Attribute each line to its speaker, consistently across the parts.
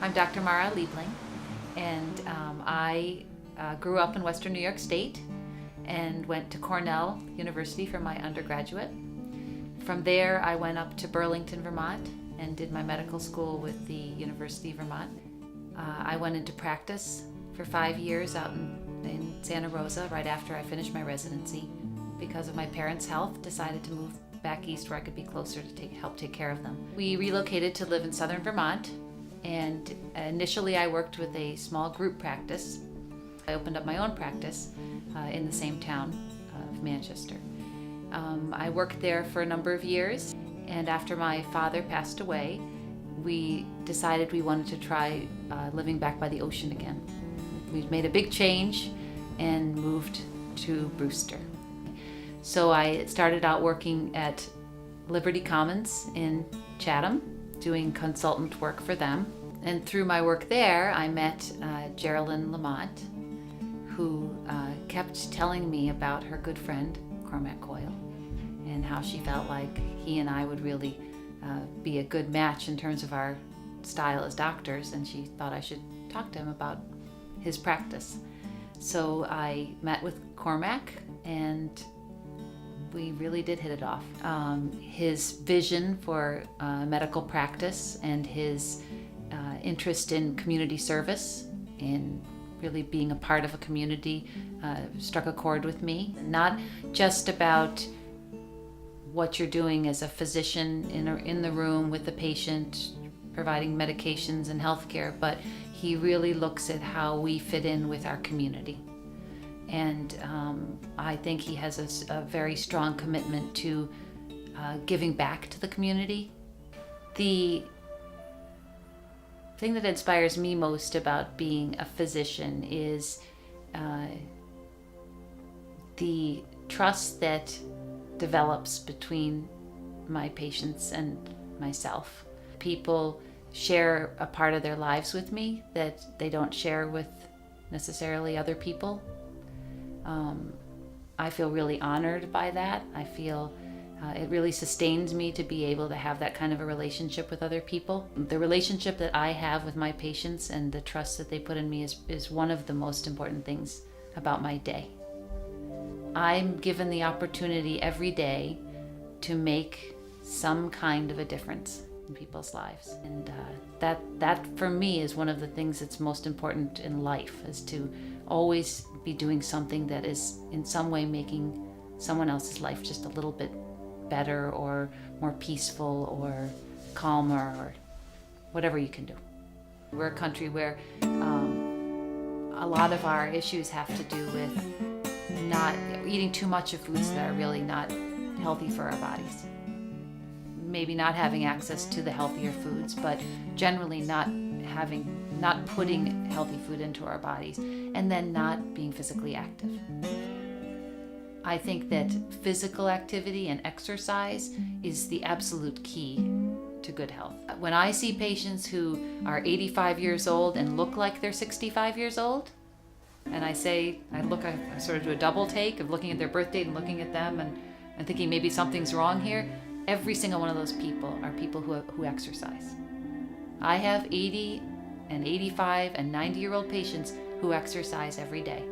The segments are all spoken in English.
Speaker 1: I'm Dr. Mara Liebling, and I grew up in Western New York State and went to Cornell University for my undergraduate. From there, I went up to Burlington, Vermont, and did my medical school with the University of Vermont. I went into practice for 5 years out in Santa Rosa right after I finished my residency. Because of my parents' health, decided to move back east where I could be closer to help take care of them. We relocated to live in southern Vermont, and initially I worked with a small group practice. I opened up my own practice in the same town of Manchester. I worked there for a number of years, and after my father passed away, we decided we wanted to try living back by the ocean again. We made a big change and moved to Brewster. So I started out working at Liberty Commons in Chatham, doing consultant work for them. And through my work there, I met Geraldine Lamont, who kept telling me about her good friend, Cormac Coyle, and how she felt like he and I would really be a good match in terms of our style as doctors, and she thought I should talk to him about his practice. So I met with Cormac, and we really did hit it off. His vision for medical practice and his interest in community service, in really being a part of a community, struck a chord with me. Not just about what you're doing as a physician in the room with the patient, providing medications and healthcare, but he really looks at how we fit in with our community. And I think he has a very strong commitment to giving back to the community. The thing that inspires me most about being a physician is the trust that develops between my patients and myself. People share a part of their lives with me that they don't share with necessarily other people. I feel really honored by that. I feel it really sustains me to be able to have that kind of a relationship with other people. The relationship that I have with my patients and the trust that they put in me is one of the most important things about my day. I'm given the opportunity every day to make some kind of a difference in people's lives. And that for me is one of the things that's most important in life, is to always be doing something that is in some way making someone else's life just a little bit better or more peaceful or calmer or whatever you can do. We're a country where a lot of our issues have to do with not eating too much of foods that are really not healthy for our bodies. Maybe not having access to the healthier foods, but generally not putting healthy food into our bodies, and then not being physically active. I think that physical activity and exercise is the absolute key to good health. When I see patients who are 85 years old and look like they're 65 years old, and I sort of do a double take of looking at their birth date and looking at them and thinking maybe something's wrong here, every single one of those people are people who exercise. I have 80 and 85 and 90-year-old patients who exercise every day.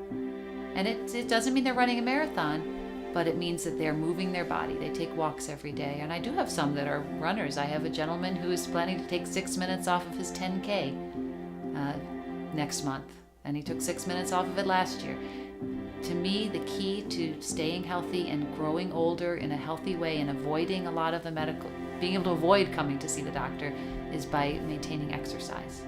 Speaker 1: And it doesn't mean they're running a marathon, but it means that they're moving their body. They take walks every day. And I do have some that are runners. I have a gentleman who is planning to take 6 minutes off of his 10K next month. And he took 6 minutes off of it last year. To me, the key to staying healthy and growing older in a healthy way and avoiding a lot of the being able to avoid coming to see the doctor, is by maintaining exercise.